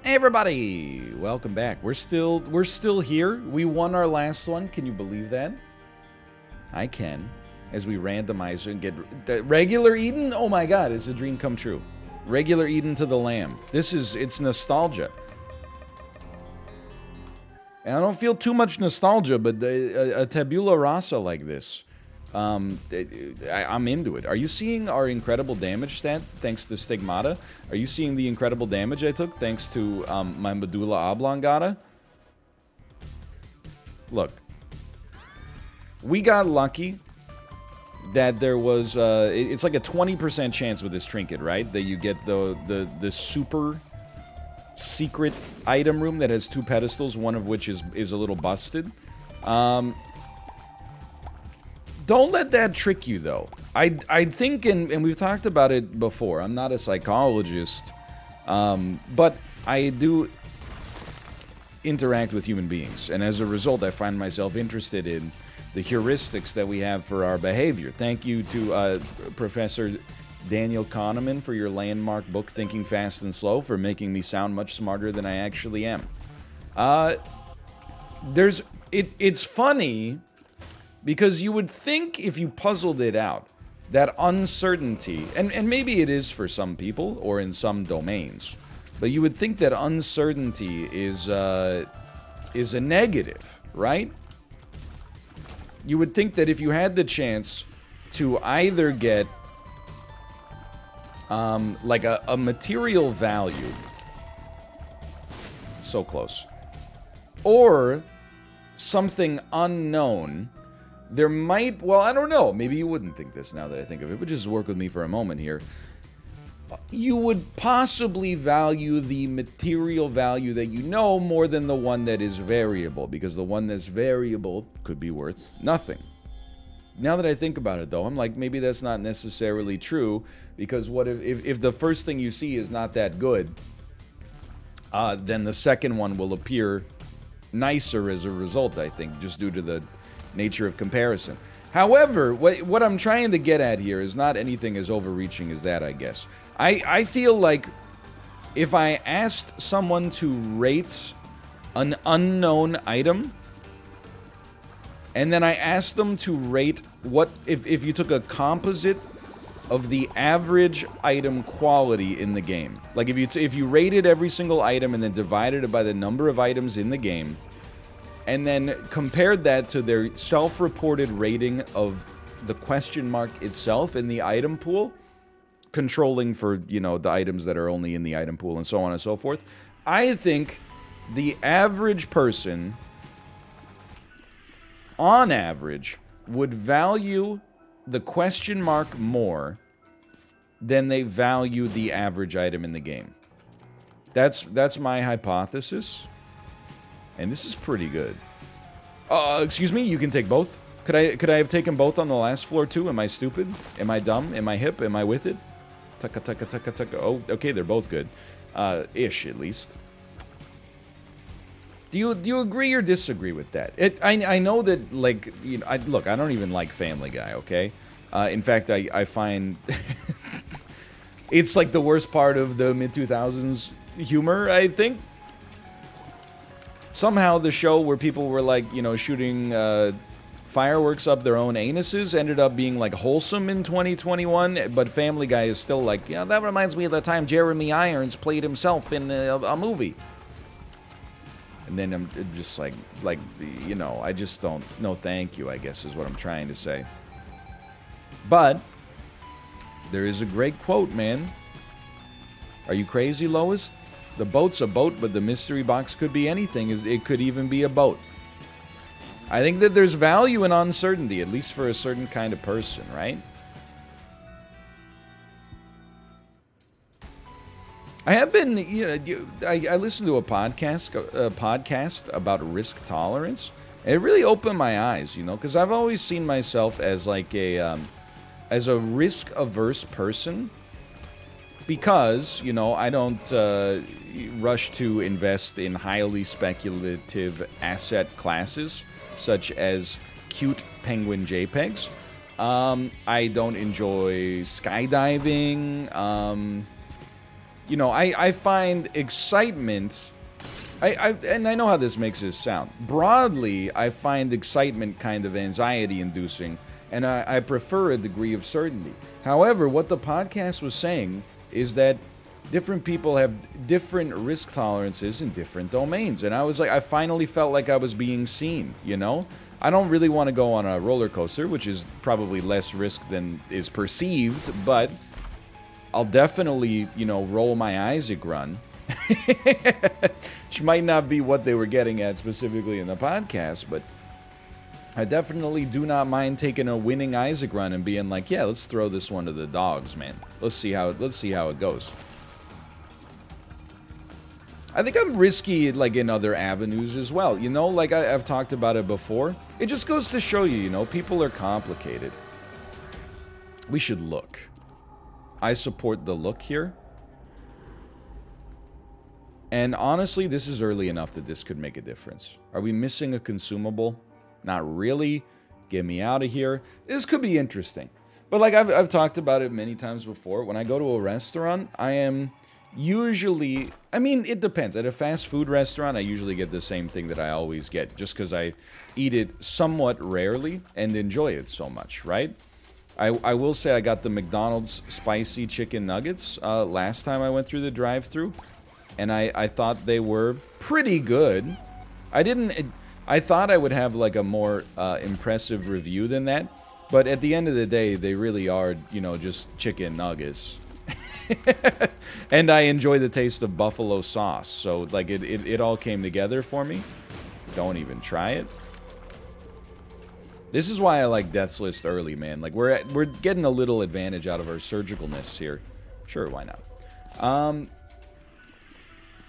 Hey everybody, welcome back. We're still here. We won our last one. Can you believe that? I can. As we randomize and get regular Eden. Oh my God, it's a dream come true. Regular Eden to the lamb. It's nostalgia. And I don't feel too much nostalgia, but a tabula rasa like this, I'm into it. Are you seeing our incredible damage stat thanks to Stigmata? Are you seeing the incredible damage I took thanks to my medulla oblongata? Look, we got lucky that there was it's like a 20% chance with this trinket, right? That you get the super secret item room that has 2 pedestals, one of which is a little busted. Don't let that trick you, though. I think, and we've talked about it before, I'm not a psychologist, but I do interact with human beings, and as a result, I find myself interested in the heuristics that we have for our behavior. Thank you to Professor Daniel Kahneman for your landmark book, Thinking Fast and Slow, for making me sound much smarter than I actually am. It's funny, because you would think if you puzzled it out, that uncertainty, and maybe it is for some people or in some domains, but you would think that uncertainty is a negative, right? You would think that if you had the chance to either get like a material value, so close, or something unknown, there might, well, I don't know, maybe you wouldn't think this now that I think of it, but just work with me for a moment here. You would possibly value the material value that you know more than the one that is variable, because the one that's variable could be worth nothing. Now that I think about it, though, I'm like, maybe that's not necessarily true, because what if the first thing you see is not that good, then the second one will appear nicer as a result, I think, just due to the nature of comparison. However, what I'm trying to get at here is not anything as overreaching as that, I guess. I feel like if I asked someone to rate an unknown item, and then I asked them to rate what, if you took a composite of the average item quality in the game, like if you rated every single item and then divided it by the number of items in the game, and then compared that to their self-reported rating of the question mark itself in the item pool, controlling for, you know, the items that are only in the item pool and so on and so forth, I think the average person, on average, would value the question mark more than they value the average item in the game. That's my hypothesis. And this is pretty good. Excuse me, you can take both? Could I have taken both on the last floor too? Am I stupid? Am I dumb? Am I hip? Am I with it? Tucka, tucka, tucka, tucka. Oh, okay, they're both good. Ish, at least. Do you agree or disagree with that? I know that, like, you know, look, I don't even like Family Guy, okay? In fact, I find it's like the worst part of the mid-2000s humor, I think. Somehow the show where people were, like, you know, shooting fireworks up their own anuses ended up being, like, wholesome in 2021, but Family Guy is still like, yeah, that reminds me of the time Jeremy Irons played himself in a movie. And then I'm just like, you know, I just don't, no thank you, I guess is what I'm trying to say. But there is a great quote, man. Are you crazy, Lois? The boat's a boat, but the mystery box could be anything. It could even be a boat. I think that there's value in uncertainty, at least for a certain kind of person, right? I have been, you know, I listened to a podcast about risk tolerance. And it really opened my eyes, you know, because I've always seen myself as like as a risk-averse person. Because, you know, I don't rush to invest in highly speculative asset classes, such as cute penguin JPEGs. I don't enjoy skydiving. you know, I find excitement... and I know how this makes it sound. Broadly, I find excitement kind of anxiety-inducing, and I prefer a degree of certainty. However, what the podcast was saying is that different people have different risk tolerances in different domains. And I was like, I finally felt like I was being seen, you know? I don't really want to go on a roller coaster, which is probably less risk than is perceived, but I'll definitely, you know, roll my Isaac run. Which might not be what they were getting at specifically in the podcast, but I definitely do not mind taking a winning Isaac run and being like, yeah, let's throw this one to the dogs, man. Let's see how it goes. I think I'm risky, like, in other avenues as well. You know, like I've talked about it before. It just goes to show you, you know, people are complicated. We should look. I support the look here. And honestly, this is early enough that this could make a difference. Are we missing a consumable? Not really. Get me out of here. This could be interesting. But like I've talked about it many times before, when I go to a restaurant, I am... usually, I mean, it depends. At a fast food restaurant, I usually get the same thing that I always get, just because I eat it somewhat rarely and enjoy it so much, right? I will say I got the McDonald's spicy chicken nuggets last time I went through the drive-thru, and I thought they were pretty good. I thought I would have like a more impressive review than that, but at the end of the day, they really are, you know, just chicken nuggets. And I enjoy the taste of buffalo sauce, so like it all came together for me. Don't even try it. This is why I like Death's List early, man. Like we're getting a little advantage out of our surgicalness here. Sure, why not?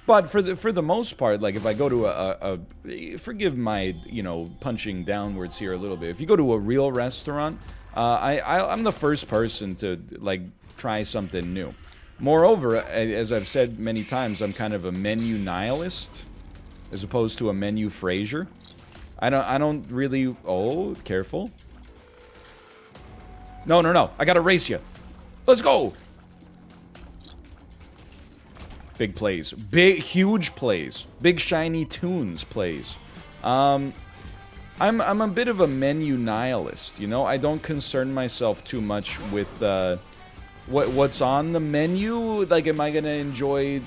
But for the most part, like if I go to forgive my, you know, punching downwards here a little bit. If you go to a real restaurant, I'm the first person to like try something new. Moreover, as I've said many times, I'm kind of a menu nihilist, as opposed to a menu Frasier. I don't really... Oh, careful. No. I gotta race you. Let's go! Big plays. Huge plays. Big shiny tunes plays. I'm a bit of a menu nihilist, you know? I don't concern myself too much with... what's on the menu? Like, am I gonna enjoy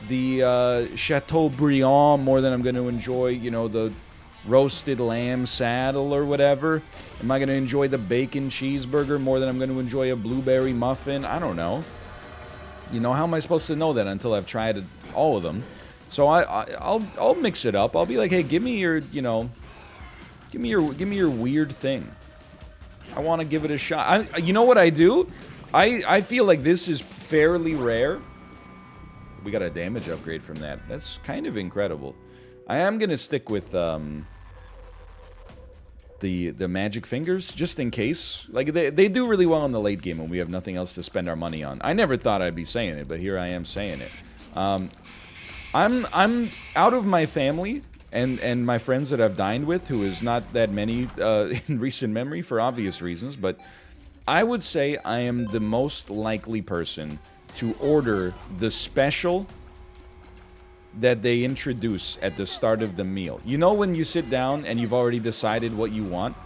the Chateaubriand more than I'm gonna enjoy, you know, the roasted lamb saddle or whatever? Am I gonna enjoy the bacon cheeseburger more than I'm gonna enjoy a blueberry muffin? I don't know. You know, how am I supposed to know that until I've tried all of them? So I'll mix it up. I'll be like, hey, give me your, you know, give me your weird thing. I want to give it a shot. You know what I do? I feel like this is fairly rare. We got a damage upgrade from that. That's kind of incredible. I am going to stick with the magic fingers, just in case. Like, they do really well in the late game when we have nothing else to spend our money on. I never thought I'd be saying it, but here I am saying it. I'm out of my family and my friends that I've dined with, who is not that many in recent memory for obvious reasons, but... I would say I am the most likely person to order the special that they introduce at the start of the meal. You know when you sit down and you've already decided what you want?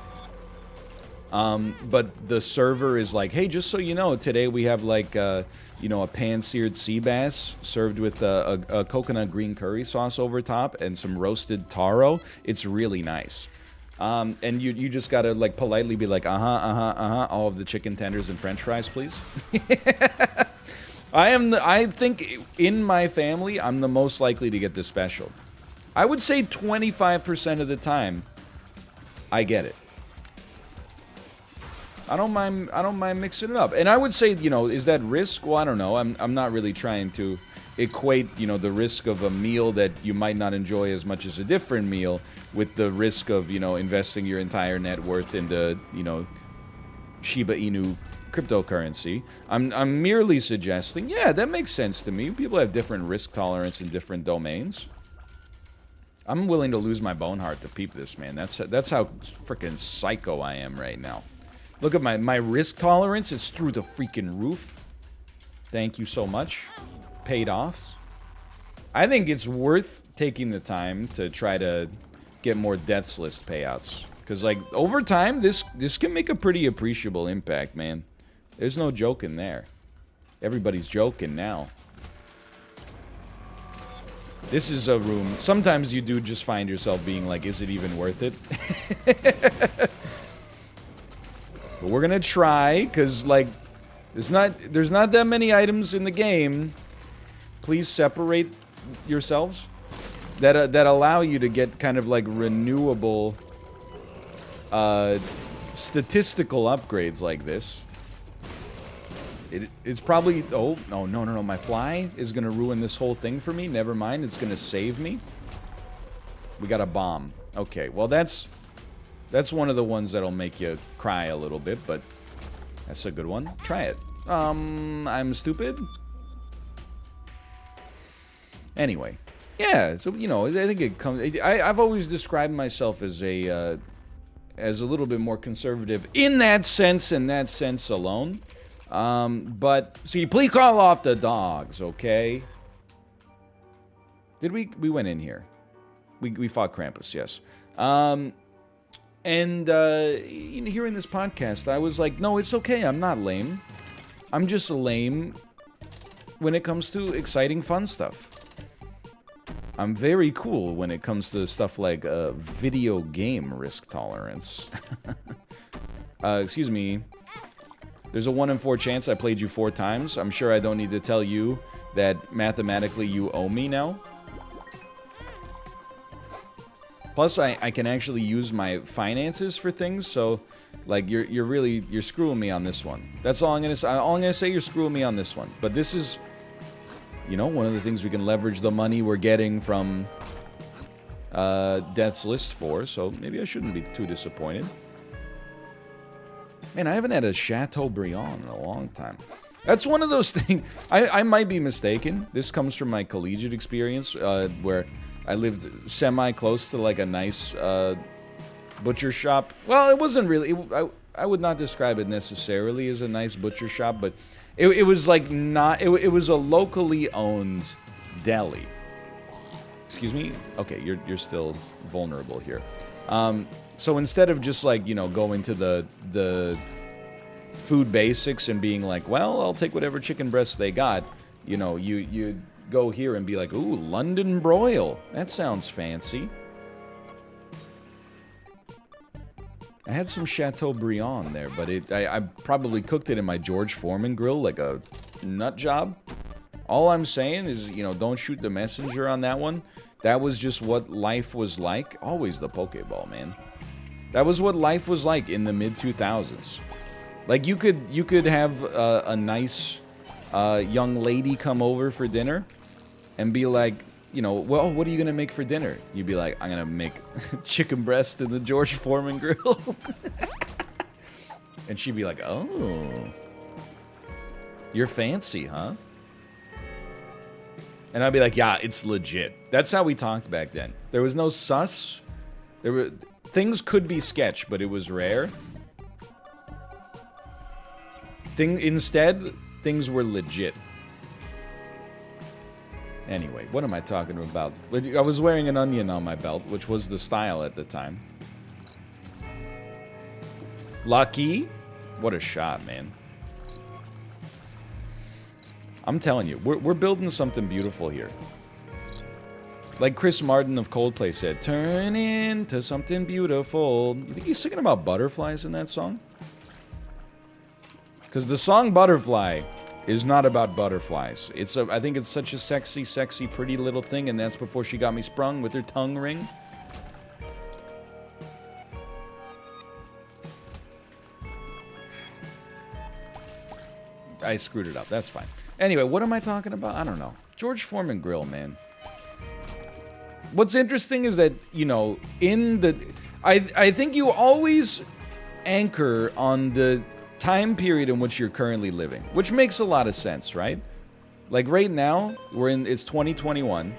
But the server is like, hey, just so you know, today we have like, you know, a pan-seared sea bass served with a coconut green curry sauce over top and some roasted taro. It's really nice. And you just gotta, like, politely be like, all of the chicken tenders and french fries, please. I think in my family, I'm the most likely to get this special. I would say 25% of the time, I get it. I don't mind mixing it up. And I would say, you know, is that risk? Well, I don't know. I'm not really trying to equate, you know, the risk of a meal that you might not enjoy as much as a different meal with the risk of, you know, investing your entire net worth into, you know, Shiba Inu cryptocurrency. I'm merely suggesting, yeah, that makes sense to me. People have different risk tolerance in different domains. I'm willing to lose my bone heart to peep this, man. That's how freaking psycho I am right now. Look at my risk tolerance is through the freaking roof. Thank you so much. paid off. I think it's worth taking the time to try to get more deaths list payouts. Because, like, over time, this can make a pretty appreciable impact, man. There's no joking there. Everybody's joking now. This is a room. Sometimes you do just find yourself being like, is it even worth it? But we're gonna try, because, like, there's not that many items in the game. Please separate yourselves that allow you to get kind of like renewable statistical upgrades like this. It's probably... Oh, no. My fly is going to ruin this whole thing for me. Never mind. It's going to save me. We got a bomb. Okay, well, that's one of the ones that'll make you cry a little bit, but that's a good one. Try it. I'm stupid. Anyway. Yeah, so, you know, I think it comes... I've always described myself as a little bit more conservative in that sense alone. But, see, please call off the dogs, okay? Did we went in here. We fought Krampus, yes. And, here in this podcast, I was like, no, it's okay, I'm not lame. I'm just lame when it comes to exciting, fun stuff. I'm very cool when it comes to stuff like, video game risk tolerance. Excuse me. There's a 1 in 4 chance I played you 4 times. I'm sure I don't need to tell you that mathematically you owe me now. Plus, I can actually use my finances for things, so, like, you're screwing me on this one. That's all I'm gonna say. All I'm gonna say, you're screwing me on this one. But this is, you know, one of the things we can leverage the money we're getting from Death's List for, so maybe I shouldn't be too disappointed. Man, I haven't had a Chateaubriand in a long time. That's one of those things... I might be mistaken. This comes from my collegiate experience, where I lived semi-close to, like, a nice butcher shop. Well, it wasn't really... I would not describe it necessarily as a nice butcher shop, but it was, like, not... It was a locally owned deli. Excuse me? Okay, you're still vulnerable here. So instead of just, like, you know, going to the food basics and being like, well, I'll take whatever chicken breasts they got, you know, you go here and be like, ooh, London broil. That sounds fancy. I had some Chateaubriand there, but I probably cooked it in my George Foreman grill like a nut job. All I'm saying is, you know, don't shoot the messenger on that one. That was just what life was like. Always the Pokeball, man. That was what life was like in the mid-2000s. Like, you could have a nice young lady come over for dinner and be like, you know, well, what are you going to make for dinner? You'd be like, I'm going to make chicken breast in the George Foreman grill. And she'd be like, oh, you're fancy, huh? And I'd be like, yeah, it's legit. That's how we talked back then. There was no sus. Things could be sketch, but it was rare. Instead, things were legit. Anyway, what am I talking about? I was wearing an onion on my belt, which was the style at the time. Lucky? What a shot, man. I'm telling you, we're building something beautiful here. Like Chris Martin of Coldplay said, turn into something beautiful. You think he's singing about butterflies in that song? Because the song Butterfly is not about butterflies. I think it's such a sexy, sexy, pretty little thing, and that's before she got me sprung with her tongue ring. I screwed it up. That's fine. Anyway, what am I talking about? I don't know. George Foreman grill, man. What's interesting is that, you know, I think you always anchor on the time period in which you're currently living, which makes a lot of sense, right? Like right now, it's 2021.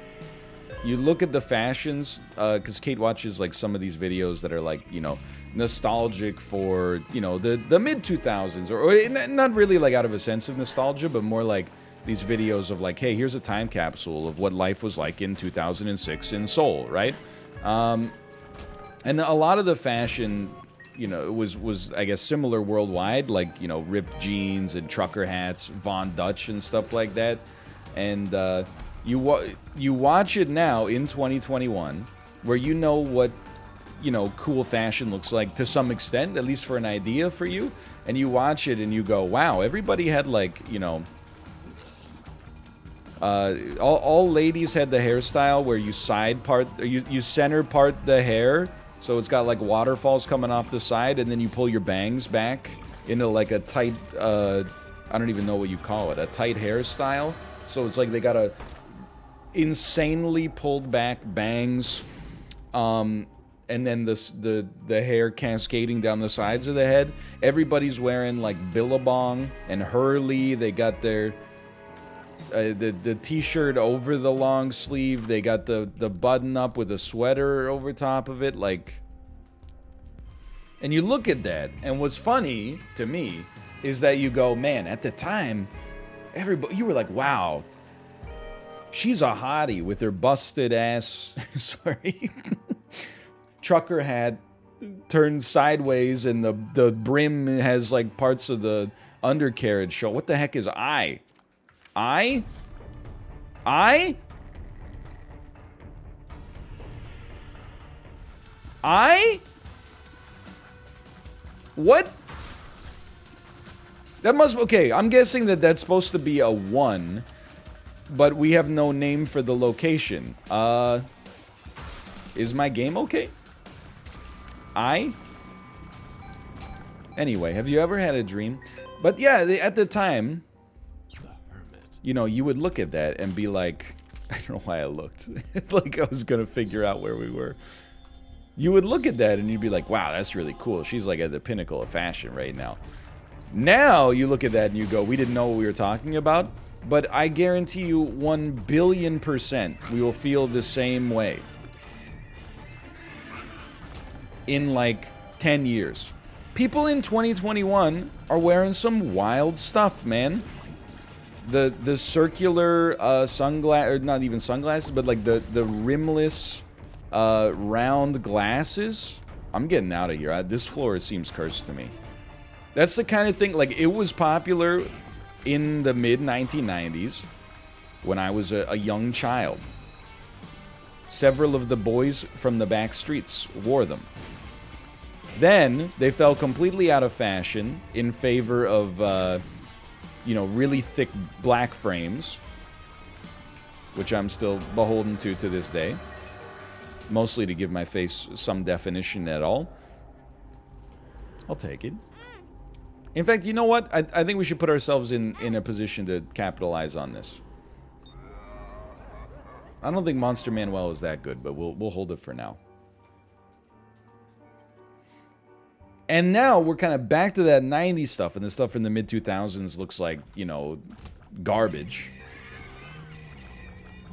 You look at the fashions, because Kate watches like some of these videos that are like, you know, nostalgic for, you know, the mid 2000s, or not really like out of a sense of nostalgia, but more like these videos of like, hey, here's a time capsule of what life was like in 2006 in Seoul, right? And a lot of the fashion, you know, was I guess similar worldwide, like, you know, ripped jeans and trucker hats, Von Dutch and stuff like that. And you watch it now in 2021, where you know what, you know, cool fashion looks like to some extent, at least for an idea for you. And you watch it and you go, wow, everybody had like, you know, all ladies had the hairstyle where you side part, or you center part the hair, so it's got like waterfalls coming off the side, and then you pull your bangs back into like a tight, I don't even know what you call it, a tight hairstyle. So it's like they got a insanely pulled back bangs, and then the hair cascading down the sides of the head. Everybody's wearing like Billabong and Hurley. They got their the t-shirt over the long sleeve. They got the button up with a sweater over top of it, like. And you look at that, and what's funny to me is that you go, man, at the time, everybody, you were like, wow, she's a hottie with her busted ass, sorry, trucker hat turned sideways, and the brim has like parts of the undercarriage show. What the heck is I? What? That must... Okay, I'm guessing that that's supposed to be a 1, but we have no name for the location. Is my game okay? Anyway, have you ever had a dream? But yeah, at the time, you know, you would look at that and be like... I don't know why I looked. Like I was gonna figure out where we were. You would look at that and you'd be like, wow, that's really cool. She's like at the pinnacle of fashion right now. Now you look at that and you go, we didn't know what we were talking about. But I guarantee you 1,000,000,000% we will feel the same way in like 10 years. People in 2021 are wearing some wild stuff, man. The circular sunglass, or not even sunglasses, but like the rimless round glasses. I'm getting out of here. This floor seems cursed to me. That's the kind of thing, like, it was popular in the mid-1990s when I was a young child. Several of the boys from the back streets wore them. Then they fell completely out of fashion in favor of, you know, really thick black frames, which I'm still beholden to this day. Mostly to give my face some definition at all. I'll take it. In fact, you know what? I think we should put ourselves in a position to capitalize on this. I don't think Monster Manuel is that good, but we'll hold it for now. And now we're kind of back to that 90s stuff, and the stuff in the mid-2000s looks like, you know, garbage.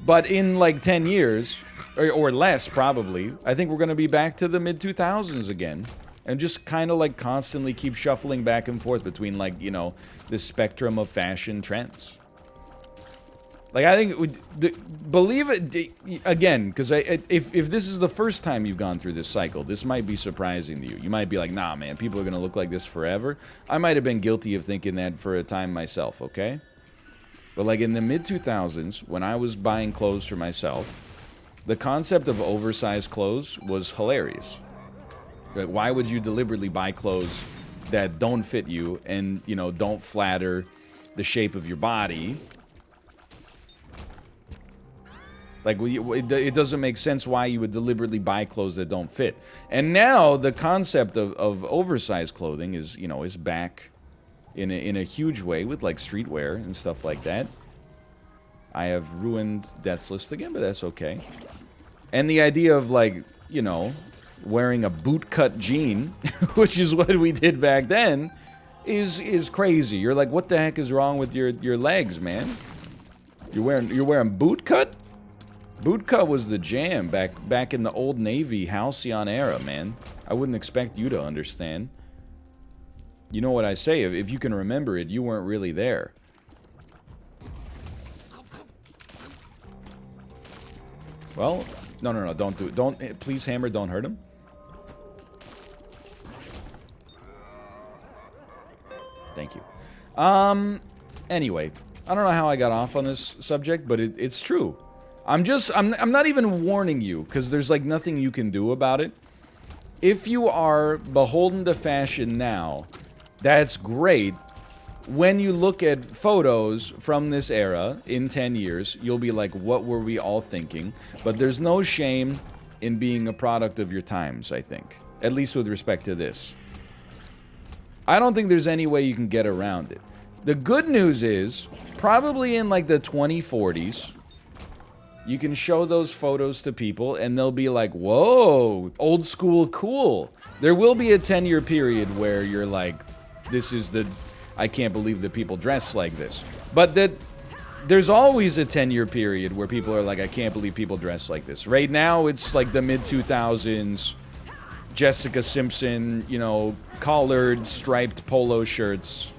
But in like 10 years, or less probably, I think we're going to be back to the mid-2000s again. And just kind of like constantly keep shuffling back and forth between, like, you know, the spectrum of fashion trends. Like, I think, believe it, again, because if this is the first time you've gone through this cycle, this might be surprising to you. You might be like, nah, man, people are going to look like this forever. I might have been guilty of thinking that for a time myself, okay? But, like, in the mid-2000s, when I was buying clothes for myself, the concept of oversized clothes was hilarious. Like, why would you deliberately buy clothes that don't fit you and, you know, don't flatter the shape of your body? Like, it doesn't make sense why you would deliberately buy clothes that don't fit. And now the concept of oversized clothing is, you know, is back in a huge way with, like, streetwear and stuff like that. I have ruined Death's List again, but that's okay. And the idea of, like, you know, wearing a bootcut jean, which is what we did back then, is crazy. You're like, what the heck is wrong with your legs, man? You're wearing bootcut? Bootcut was the jam back in the Old Navy Halcyon era, man. I wouldn't expect you to understand. You know what I say, if you can remember it, you weren't really there. Well, no, don't do it. Don't, please, Hammer, don't hurt him. Thank you. Anyway, I don't know how I got off on this subject, but it's true. I'm not even warning you, because there's, like, nothing you can do about it. If you are beholden to fashion now, that's great. When you look at photos from this era in 10 years, you'll be like, what were we all thinking? But there's no shame in being a product of your times, I think. At least with respect to this. I don't think there's any way you can get around it. The good news is, probably in like the 2040s, you can show those photos to people and they'll be like, whoa, old school cool. There will be a 10-year period where you're like, this is the, I can't believe that people dress like this. But that there's always a 10-year period where people are like, I can't believe people dress like this. Right now, it's like the mid-2000s, Jessica Simpson, you know, collared, striped polo shirts.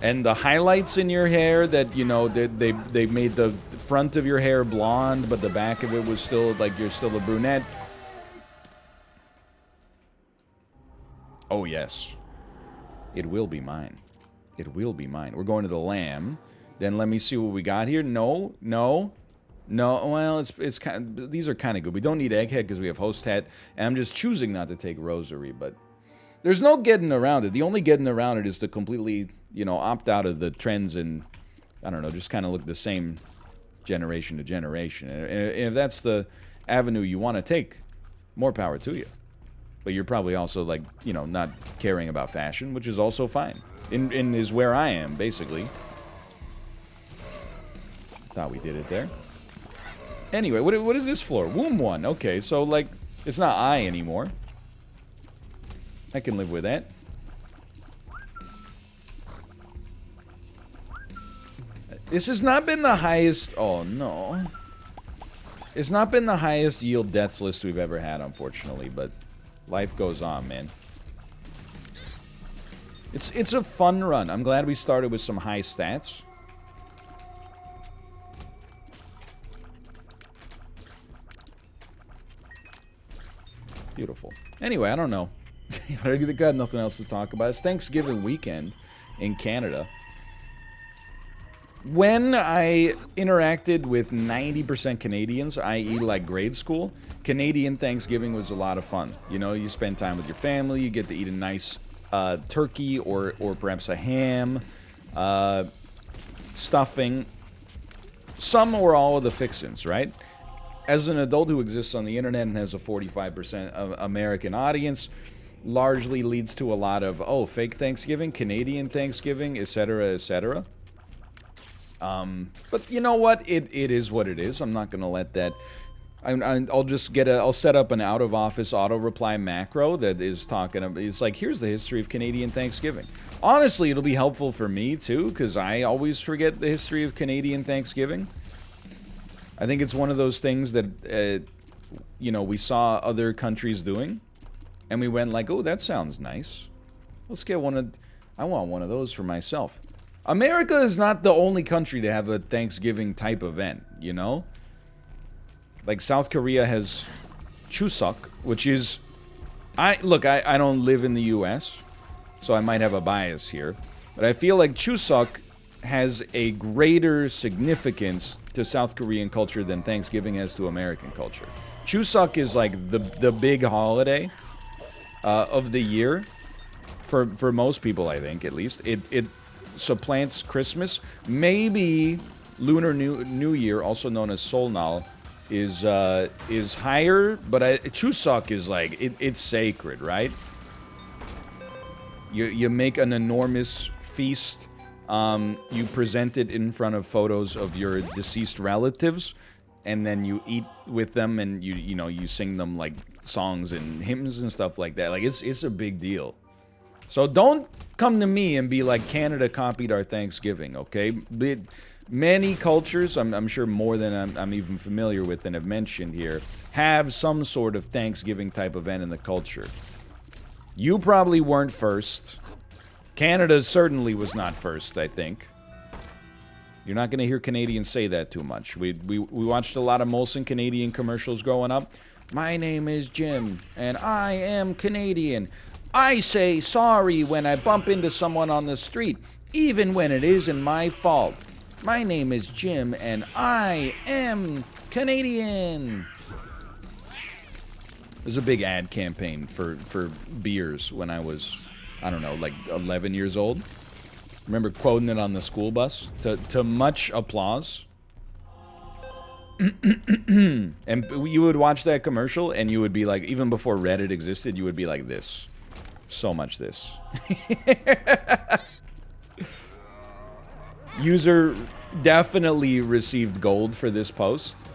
And the highlights in your hair that, you know, they made the front of your hair blonde, but the back of it was still, like, you're still a brunette. Oh, yes. It will be mine. It will be mine. We're going to the lamb. Then let me see what we got here. No. Well, it's kind of, these are kind of good. We don't need egghead because we have host hat. And I'm just choosing not to take rosary, but there's no getting around it. The only getting around it is to completely, you know, opt out of the trends and, I don't know, just kind of look the same generation to generation. And if that's the avenue you want to take, more power to you. But you're probably also, like, you know, not caring about fashion, which is also fine. In is where I am, basically. Thought we did it there. Anyway, what is this floor? Womb 1. Okay, so, like, it's not I anymore. I can live with that. This has not been the highest... Oh, no. It's not been the highest yield deaths list we've ever had, unfortunately, but life goes on, man. It's a fun run. I'm glad we started with some high stats. Beautiful. Anyway, I don't know. I got nothing else to talk about. It's Thanksgiving weekend in Canada. When I interacted with 90% Canadians, i.e. like grade school, Canadian Thanksgiving was a lot of fun. You know, you spend time with your family, you get to eat a nice turkey or perhaps a ham, stuffing, some or all of the fixins, right? As an adult who exists on the internet and has a 45% of American audience, largely leads to a lot of, oh, fake Thanksgiving, Canadian Thanksgiving, etc., etc. But you know what? It is what it is. I'm not going to let that... I'll just get I'll set up an out-of-office auto-reply macro that is talking about... It's like, here's the history of Canadian Thanksgiving. Honestly, it'll be helpful for me, too, because I always forget the history of Canadian Thanksgiving. I think it's one of those things that, you know, we saw other countries doing, and we went like, oh, that sounds nice. Let's get one of... I want one of those for myself. America is not the only country to have a Thanksgiving type event, you know? Like, South Korea has Chuseok, which is... Look, I don't live in the U.S., so I might have a bias here. But I feel like Chuseok has a greater significance to South Korean culture than Thanksgiving has to American culture. Chuseok is like the big holiday of the year for most people, I think, at least. It supplants Christmas. Maybe Lunar New Year, also known as Solnal, is higher, but Chuseok is like it's sacred, right? You make an enormous feast. You present it in front of photos of your deceased relatives, and then you eat with them, and you know you sing them like songs and hymns and stuff like that. Like it's a big deal. So don't come to me and be like Canada copied our Thanksgiving, okay? Many cultures, I'm sure more than I'm even familiar with and have mentioned here, have some sort of Thanksgiving type event in the culture. You probably weren't first. Canada certainly was not first, I think. You're not going to hear Canadians say that too much. We watched a lot of Molson Canadian commercials growing up. My name is Jim, and I am Canadian. I say sorry when I bump into someone on the street, even when it isn't my fault. My name is Jim, and I am Canadian. There's a big ad campaign for beers when I was, I don't know, like 11 years old. Remember quoting it on the school bus to much applause. And you would watch that commercial and you would be like, even before Reddit existed, you would be like this. So much this. User definitely received gold for this post.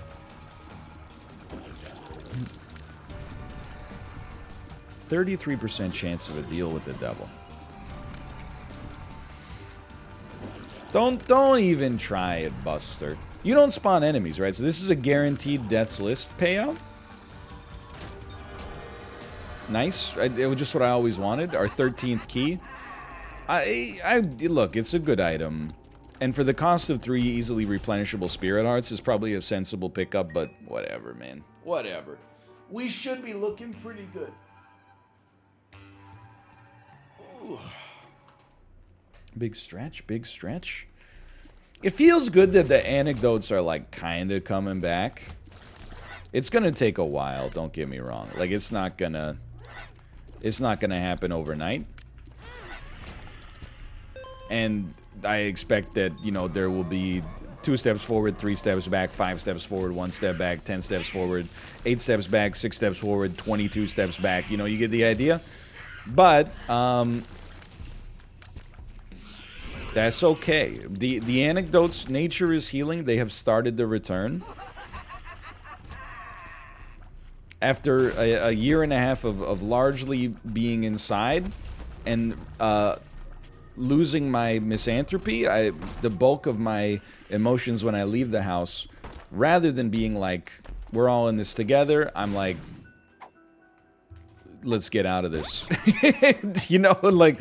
%33% chance of a deal with the devil. Don't even try it, Buster. You don't spawn enemies, right? So this is a guaranteed deaths list payout. Nice. It was just what I always wanted. Our 13th key. Look, it's a good item. And for the cost of 3 easily replenishable spirit hearts is probably a sensible pickup, but whatever, man. Whatever. We should be looking pretty good. Ooh. Big stretch, big stretch. It feels good that the anecdotes are like kind of coming back. It's gonna take a while, don't get me wrong. Like it's not gonna happen overnight. And I expect that, you know, there will be 2 steps forward, 3 steps back, 5 steps forward, 1 step back, 10 steps forward, 8 steps back, 6 steps forward, 22 steps back. You know, you get the idea. But that's okay. The anecdotes, nature is healing. They have started to return. After a year and a half of largely being inside and losing my misanthropy, the bulk of my emotions when I leave the house, rather than being like, we're all in this together, I'm like, let's get out of this. You know, like,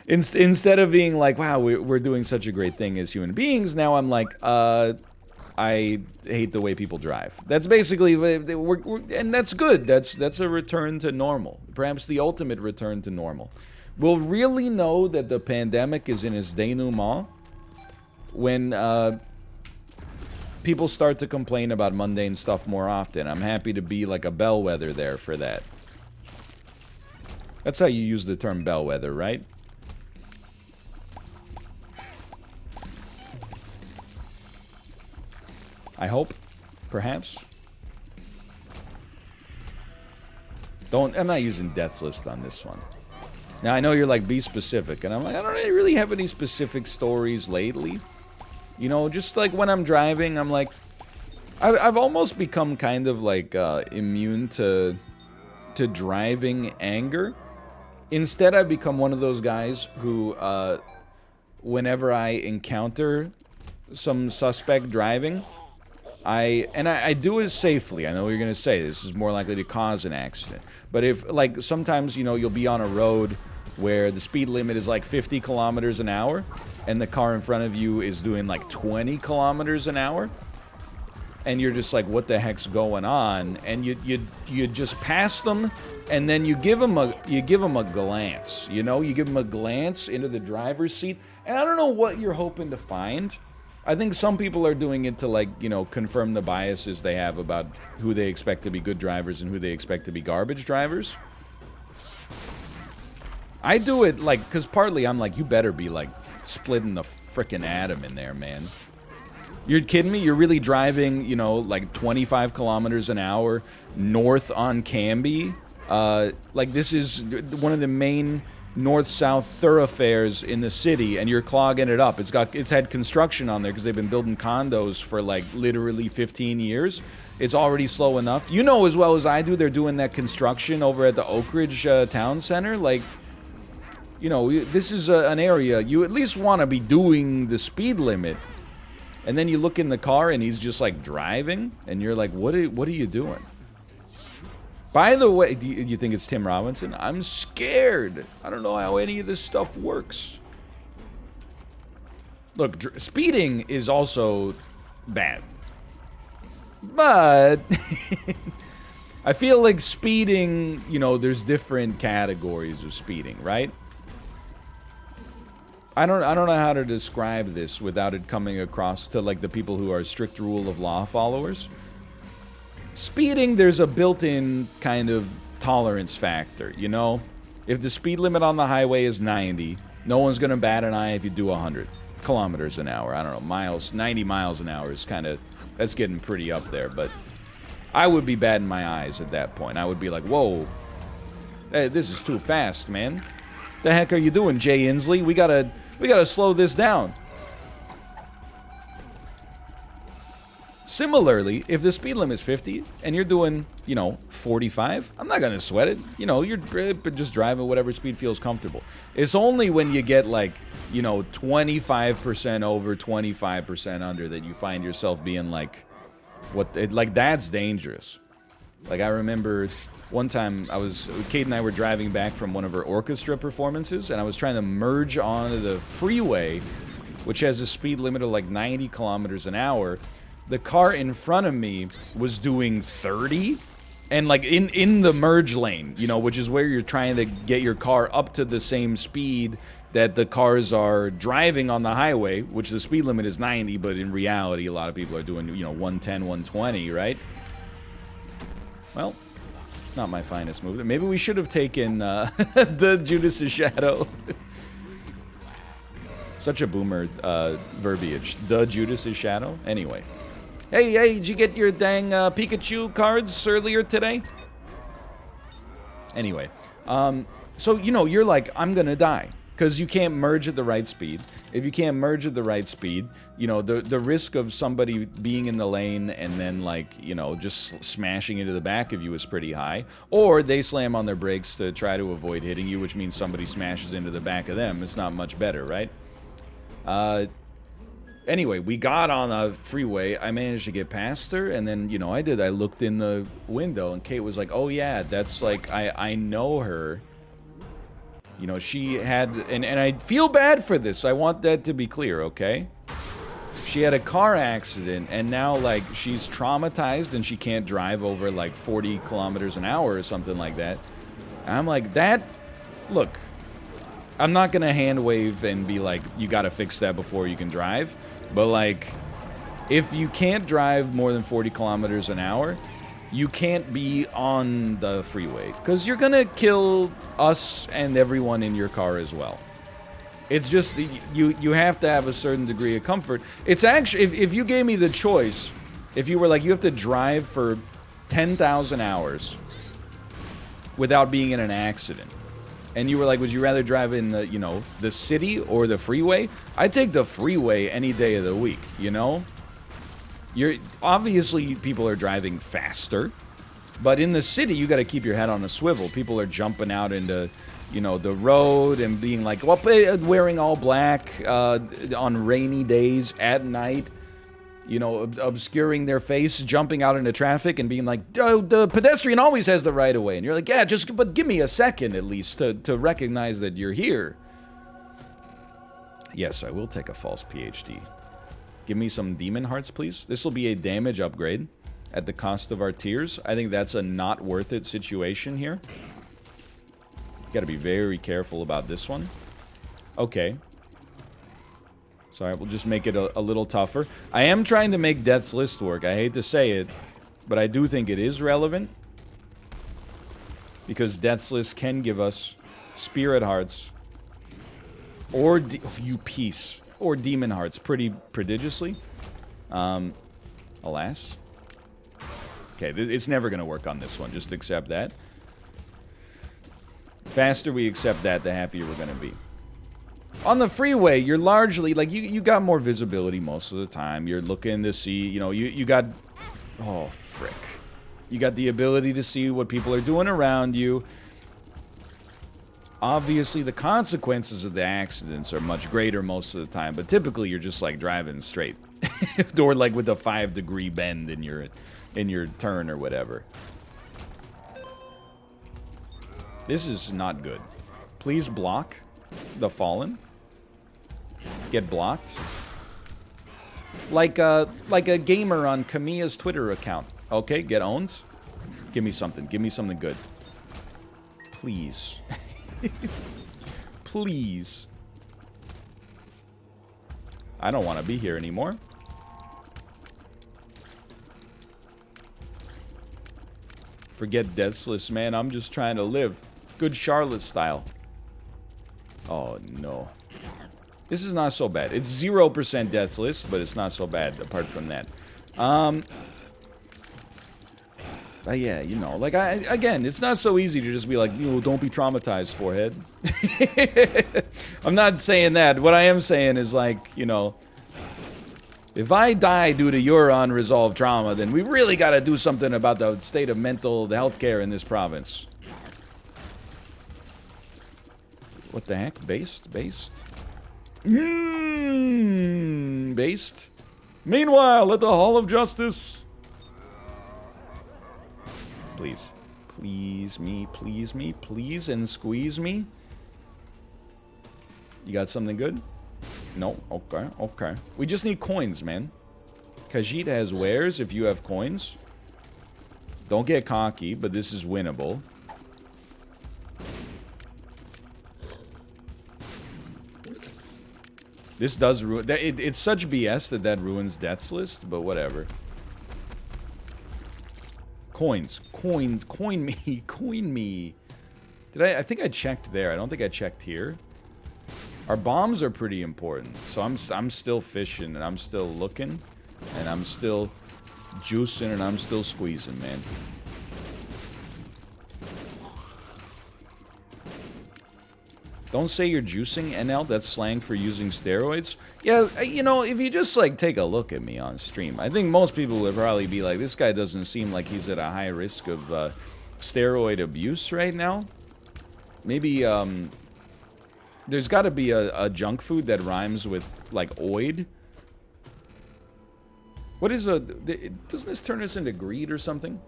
instead of being like, wow, we're doing such a great thing as human beings, now I'm like, I hate the way people drive. That's basically, and that's good. That's a return to normal. Perhaps the ultimate return to normal. We'll really know that the pandemic is in its denouement when people start to complain about mundane stuff more often. I'm happy to be like a bellwether there for that. That's how you use the term bellwether, right? I hope. Perhaps. I'm not using death's list on this one. Now, I know you're like, be specific. And I'm like, I don't really have any specific stories lately. You know, just like when I'm driving, I'm like, I've almost become kind of like immune to driving anger. Instead, I've become one of those guys who, whenever I encounter some suspect driving, I do it safely. I know what you're gonna say, this is more likely to cause an accident. But if, like, sometimes, you know, you'll be on a road where the speed limit is like 50 kilometers an hour, and the car in front of you is doing like 20 kilometers an hour, and you're just like, what the heck's going on? And you just pass them, and then you give them a glance. You know, you give them a glance into the driver's seat, and I don't know what you're hoping to find. I think some people are doing it to, like, you know, confirm the biases they have about who they expect to be good drivers and who they expect to be garbage drivers. I do it, like, because partly I'm like, you better be, like, splitting the frickin' atom in there, man. You're kidding me? You're really driving, you know, like 25 kilometers an hour north on Canby? Like, this is one of the main north-south thoroughfares in the city, and you're clogging it up. It's had construction on there because they've been building condos for like literally 15 years. It's already slow enough. You know as well as I do, they're doing that construction over at the Oak Ridge Town Center. Like, you know, this is an area you at least want to be doing the speed limit. And then you look in the car and he's just like driving, and you're like, what are you doing? By the way, do you think it's Tim Robinson? I'm scared. I don't know how any of this stuff works. Look, speeding is also bad. But I feel like speeding, you know, there's different categories of speeding, right? I don't know how to describe this without it coming across to like the people who are strict rule of law followers. Speeding, there's a built-in kind of tolerance factor, you know? If the speed limit on the highway is 90, no one's gonna bat an eye if you do 100 kilometers an hour. I don't know, miles, 90 miles an hour is kind of, that's getting pretty up there, but I would be batting my eyes at that point. I would be like, whoa, hey, this is too fast, man. The heck are you doing, Jay Inslee? We gotta slow this down. Similarly, if the speed limit is 50 and you're doing, you know, 45, I'm not gonna sweat it. You know, you're just driving whatever speed feels comfortable. It's only when you get like, you know, 25% over, 25% under that you find yourself being like, like that's dangerous. Like I remember one time Kate and I were driving back from one of her orchestra performances, and I was trying to merge onto the freeway, which has a speed limit of like 90 kilometers an hour. The car in front of me was doing 30, and like in the merge lane, you know, which is where you're trying to get your car up to the same speed that the cars are driving on the highway, which the speed limit is 90, but in reality, a lot of people are doing, you know, 110, 120, right? Well, not my finest move. Maybe we should have taken the Judas's Shadow. Such a boomer verbiage. The Judas's Shadow? Anyway. Hey, did you get your dang Pikachu cards earlier today? Anyway. So, you know, you're like, I'm gonna die. Because you can't merge at the right speed. If you can't merge at the right speed, you know, the risk of somebody being in the lane and then, like, you know, just smashing into the back of you is pretty high. Or they slam on their brakes to try to avoid hitting you, which means somebody smashes into the back of them. It's not much better, right? Anyway, we got on the freeway. I managed to get past her, and then, you know, I looked in the window, and Kate was like, oh, yeah, that's like, I know her. You know, she had, and I feel bad for this. I want that to be clear, okay? She had a car accident, and now, like, she's traumatized, and she can't drive over, like, 40 kilometers an hour or something like that. And I'm like, look, I'm not gonna hand wave and be like, you gotta fix that before you can drive. But, like, if you can't drive more than 40 kilometers an hour, you can't be on the freeway, because you're gonna kill us and everyone in your car as well. It's just, you have to have a certain degree of comfort. It's actually, if you gave me the choice, if you were like, you have to drive for 10,000 hours without being in an accident, and you were like, would you rather drive in the, you know, the city or the freeway? I'd take the freeway any day of the week, you know? Obviously, people are driving faster, but in the city, you got to keep your head on a swivel. People are jumping out into, you know, the road and being like, well, wearing all black on rainy days at night, you know, obscuring their face, jumping out into traffic and being like, oh, the pedestrian always has the right of way. And you're like, yeah, but give me a second at least to recognize that you're here. Yes, I will take a false PhD. Give me some demon hearts, please. This will be a damage upgrade at the cost of our tears. I think that's a not worth it situation here. Gotta be very careful about this one. Okay. Sorry, we'll just make it a little tougher. I am trying to make Death's List work. I hate to say it, but I do think it is relevant. Because Death's List can give us Spirit Hearts. Or, you piece. Or Demon Hearts pretty prodigiously. Alas. Okay, it's never going to work on this one. Just accept that. Faster we accept that, the happier we're going to be. On the freeway, you're largely, like, you got more visibility most of the time. You're looking to see, you know, you got... Oh, frick. You got the ability to see what people are doing around you. Obviously, the consequences of the accidents are much greater most of the time, but typically you're just, like, driving straight. Or, like, with a 5-degree bend in your turn or whatever. This is not good. Please block the fallen. Get blocked. Like a gamer on Kamiya's Twitter account. Okay, get owned. Give me something. Give me something good. Please. Please. I don't want to be here anymore. Forget Deathless, man. I'm just trying to live. Good Charlotte style. Oh, no. This is not so bad. It's 0% Deathless, but it's not so bad apart from that. But yeah, you know, like, again, it's not so easy to just be like, you know, don't be traumatized, forehead. I'm not saying that. What I am saying is, like, you know, if I die due to your unresolved trauma, then we really got to do something about the state of mental health care in this province. What the heck? Based? Based? Based? Meanwhile, at the Hall of Justice... Please. Please me, please me, please and squeeze me. You got something good? No? Okay, okay. We just need coins, man. Khajiit has wares if you have coins. Don't get cocky, but this is winnable. This does ruin... It's such BS that ruins Death's List, but whatever. Coins. Coins. Coin me. Coin me. I think I checked there. I don't think I checked here. Our bombs are pretty important. So I'm still fishing, and I'm still looking. And I'm still juicing, and I'm still squeezing, man. Don't say you're juicing, NL. That's slang for using steroids. Yeah, you know, if you just, like, take a look at me on stream, I think most people would probably be like, this guy doesn't seem like he's at a high risk of steroid abuse right now. Maybe, there's got to be a junk food that rhymes with, like, oid. What is doesn't this turn us into greed or something?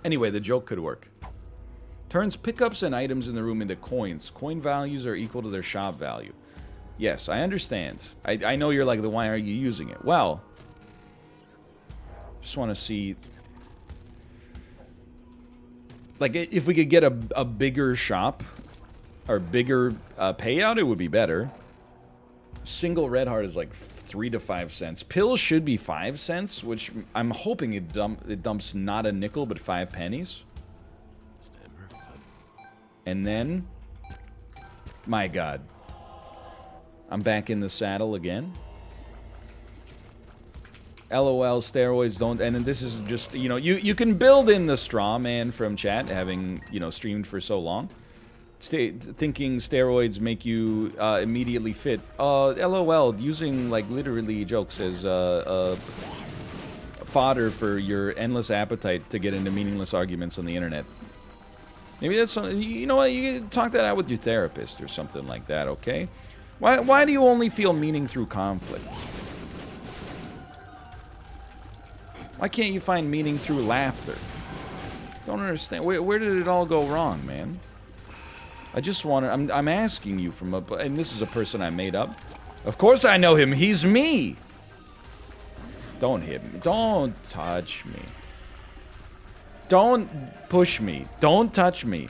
Anyway, the joke could work. Turns pickups and items in the room into coins. Coin values are equal to their shop value. Yes, I understand. I know you're like, why are you using it? Well, just want to see... Like, if we could get a bigger shop, or bigger payout, it would be better. Single red heart is like 3 to 5 cents. Pills should be 5 cents, which I'm hoping it dumps not a nickel, but 5 pennies. And then, my God, I'm back in the saddle again. LOL, steroids don't, and this is just, you know, you can build in the straw man from chat, having, you know, streamed for so long. Thinking steroids make you immediately fit. LOL, using, like, literally jokes as fodder for your endless appetite to get into meaningless arguments on the internet. Maybe that's something, you know what, you can talk that out with your therapist or something like that, okay? Why do you only feel meaning through conflict? Why can't you find meaning through laughter? Don't understand. Where did it all go wrong, man? I just want to, I'm asking you from and this is a person I made up. Of course I know him, he's me! Don't hit me, don't touch me. Don't push me. Don't touch me.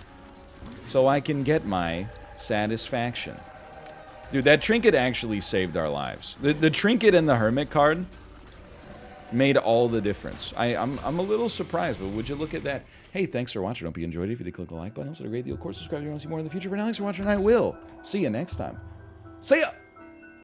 So I can get my satisfaction. Dude, that trinket actually saved our lives. The trinket and the hermit card made all the difference. I'm a little surprised, but would you look at that? Hey, thanks for watching. Hope you enjoyed it. If you did, click the like button. Also, a great deal. Of course, subscribe if you want to see more in the future. For now, thanks for watching. I will see you next time. See ya!